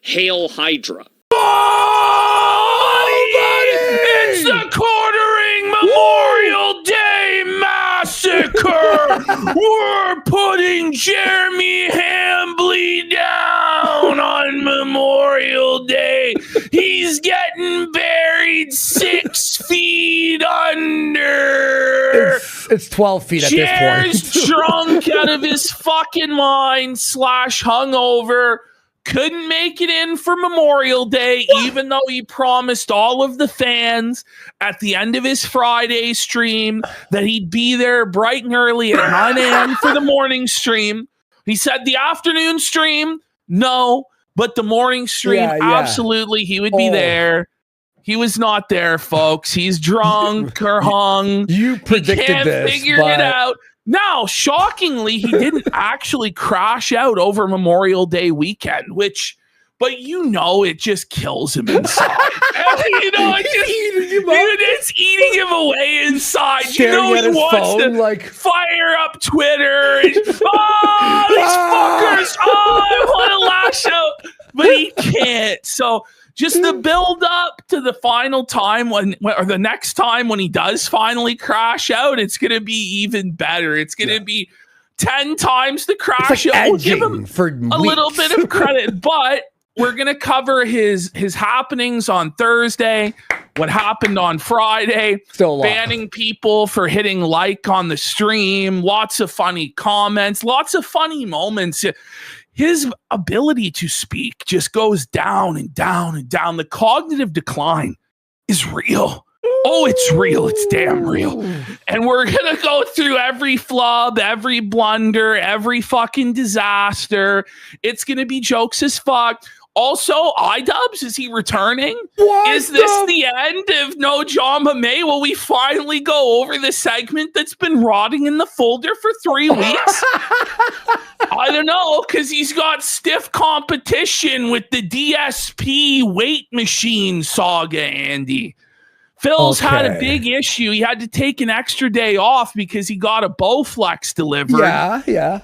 Hail Hydra. It's the quartering Memorial Day Massacre! We're putting Jeremy Hambley down on Memorial Day. He's getting buried 6 feet under. It's 12 feet at this point. Jer's drunk out of his fucking mind / hungover. Couldn't make it in for Memorial Day, even though he promised all of the fans at the end of his Friday stream that he'd be there bright and early at 9 a.m. for the morning stream. He said the afternoon stream, no, but the morning stream, absolutely, he would be there. He was not there, folks. He's drunk or hung. You predicted this. He can't figure it out. Now, shockingly, he didn't actually crash out over Memorial Day weekend, but it just kills him inside. It's eating him away inside. Staring He wants to fire up Twitter. And, these fuckers! I want to lash out, but he can't. So just the build up to the final time or the next time when he does finally crash out, it's going to be even better. It's going to be 10 times the crash out. We'll give him a little bit of credit, but we're going to cover his happenings on Thursday, what happened on Friday, banning people for hitting like on the stream, lots of funny comments, lots of funny moments. His ability to speak just goes down and down and down. The cognitive decline is real. Oh, it's real. It's damn real. And we're going to go through every flub, every blunder, every fucking disaster. It's going to be jokes as fuck. Also, iDubbbz, is he returning? Is this the end of No Drama May? Will we finally go over the segment that's been rotting in the folder for 3 weeks? I don't know, because he's got stiff competition with the DSP weight machine saga, Andy. Phil's had a big issue. He had to take an extra day off because he got a Bowflex delivered. Yeah.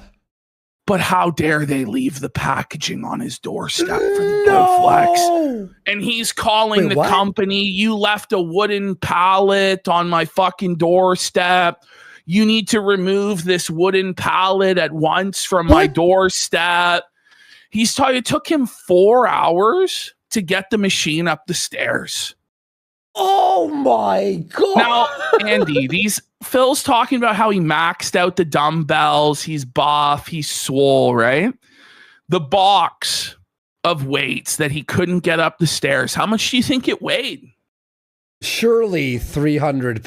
But how dare they leave the packaging on his doorstep for the Bowflex? And he's calling the company, you left a wooden pallet on my fucking doorstep. You need to remove this wooden pallet at once from my doorstep. It took him 4 hours to get the machine up the stairs. Oh my God. Now, Andy, Phil's talking about how he maxed out the dumbbells. He's buff. He's swole, right? The box of weights that he couldn't get up the stairs. How much do you think it weighed? Surely 200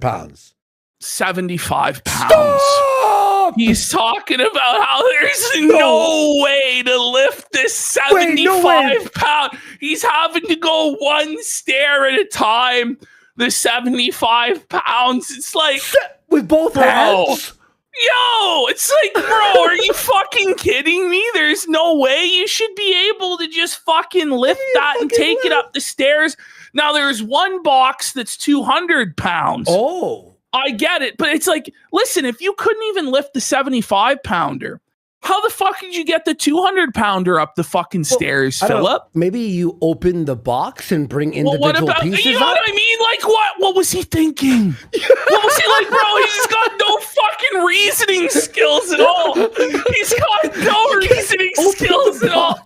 pounds. 75 pounds. Stop! He's talking about how there's no way to lift this 75 pound. He's having to go one stair at a time. The 75 pounds. It's like, with both hands. Yo, it's like, bro, are you fucking kidding me? There's no way you should be able to just fucking lift that and take it up the stairs. Now, there's one box that's 200 pounds. Oh. I get it, but it's like, listen, if you couldn't even lift the 75 pounder, how the fuck did you get the 200 pounder up the fucking stairs, Philip? Maybe you open the box and bring individual pieces. You know what I mean? Like, what was he thinking? What was he like, bro? He's got no fucking reasoning skills at all. He's got no reasoning skills at all.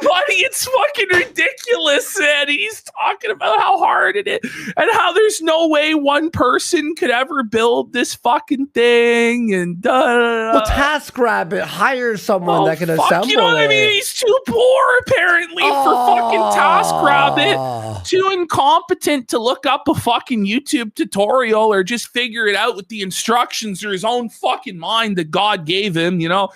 Buddy, it's fucking ridiculous, man. He's talking about how hard it is and how there's no way one person could ever build this fucking thing and Well, TaskRabbit, hire someone that can assemble it. You know what I mean? He's too poor, apparently, for fucking TaskRabbit. Too incompetent to look up a fucking YouTube tutorial or just figure it out with the instructions or his own fucking mind that God gave him, you know?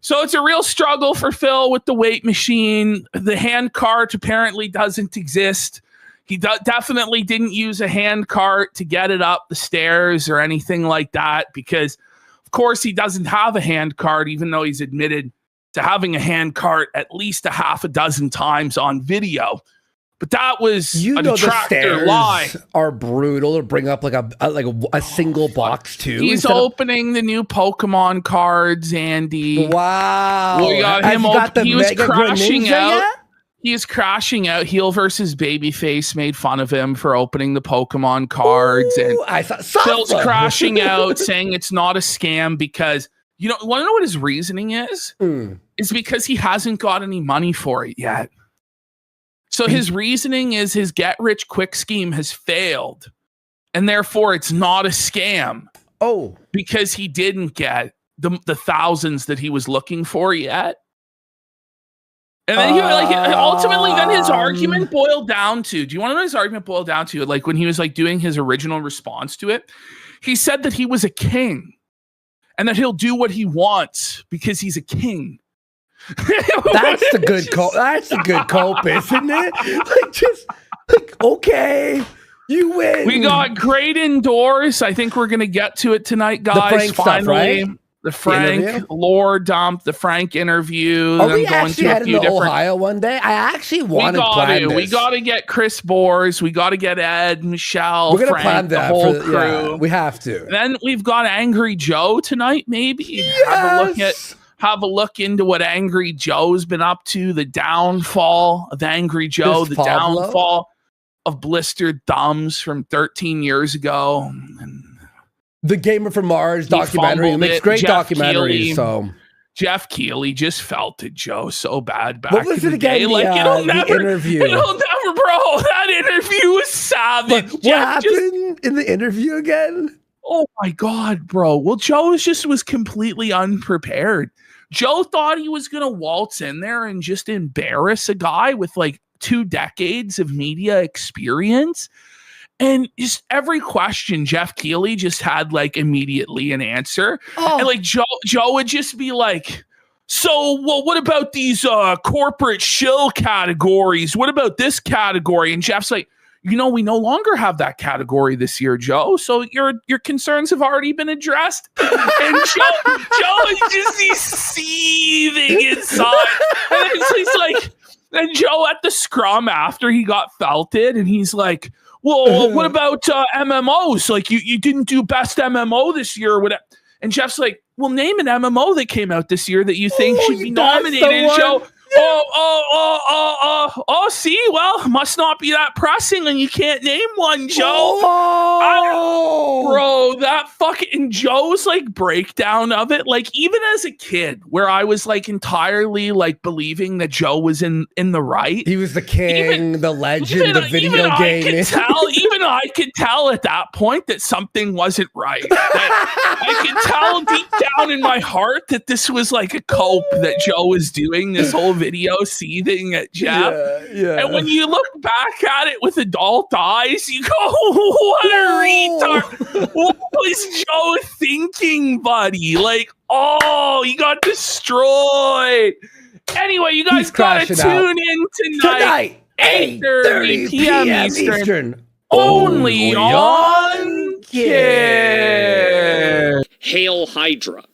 So it's a real struggle for Phil with the weight machine. The hand cart apparently doesn't exist. He definitely didn't use a hand cart to get it up the stairs or anything like that because, of course, he doesn't have a hand cart, even though he's admitted to having a hand cart at least a half a dozen times on video. But that was You a know the detractor stairs lie. are brutal to bring up like a single box too. He's opening the new Pokemon cards, Andy. Wow. We got him. He was crashing out. Yet? He is crashing out. Heel versus Babyface made fun of him for opening the Pokemon cards. Ooh, And Phil's crashing out, saying it's not a scam because, you know, want to know what his reasoning is? It's because he hasn't got any money for it yet. So his reasoning is his get-rich-quick scheme has failed, and therefore it's not a scam. Oh. Because he didn't get the thousands that he was looking for yet. And then ultimately then his argument boiled down to, do you want to know his argument boiled down to? Like when he was like doing his original response to it, he said that he was a king and that he'll do what he wants because he's a king. That's the good cope. That's a good cope, isn't it? Okay, you win. We got great indoors. I think we're gonna get to it tonight, guys. The Frank Finally, stuff, right? The Frank lore dump, the Frank interview. Are we actually heading to Ohio one day? I actually want to plan this. We got to get Chris Bors. We got to get Ed, Michelle, we're gonna Frank, plan that the whole for, crew. Yeah, we have to. Then we've got Angry Joe tonight. Maybe yes. have a look into what Angry Joe's been up to. The downfall of Angry Joe. The downfall of blistered thumbs from 13 years ago. And the Gamer from Mars documentary. It makes great documentaries. So Jeff Keighley just felted Joe so bad back what was in it the again? day. Like it'll never, interview. It'll never, bro. That interview was savage. What happened in the interview again? Oh my God, bro. Well, Joe was completely unprepared. Joe thought he was gonna waltz in there and just embarrass a guy with like 2 decades of media experience. And just every question, Jeff Keighley just had like immediately an answer. And like Joe would just be like, so, well, what about these corporate shill categories? What about this category? And Jeff's like, you know, we no longer have that category this year, Joe. So your concerns have already been addressed. And Joe is just he's seething inside. And he's like, and Joe at the scrum after he got felted, and he's like, well, what about MMOs? Like you didn't do best MMO this year. And Jeff's like, well, name an MMO that came out this year that you think should be nominated. And Joe, see, well, must not be that pressing and you can't name one, Joe. Bro, that fucking Joe's like breakdown of it, like even as a kid where I was like entirely like believing that Joe was in the right. He was the king, the legend, the video game. Even I could tell at that point that something wasn't right. That I could tell deep down in my heart that this was like a cope that Joe was doing this whole video seething at Jeff. Yeah. And when you look back at it with adult eyes, you go, what a retard. What was Joe thinking, buddy? Like, he got destroyed. Anyway, you guys gotta tune in tonight. 8:30 p.m. Eastern. Only on Kino. Hail Hydra.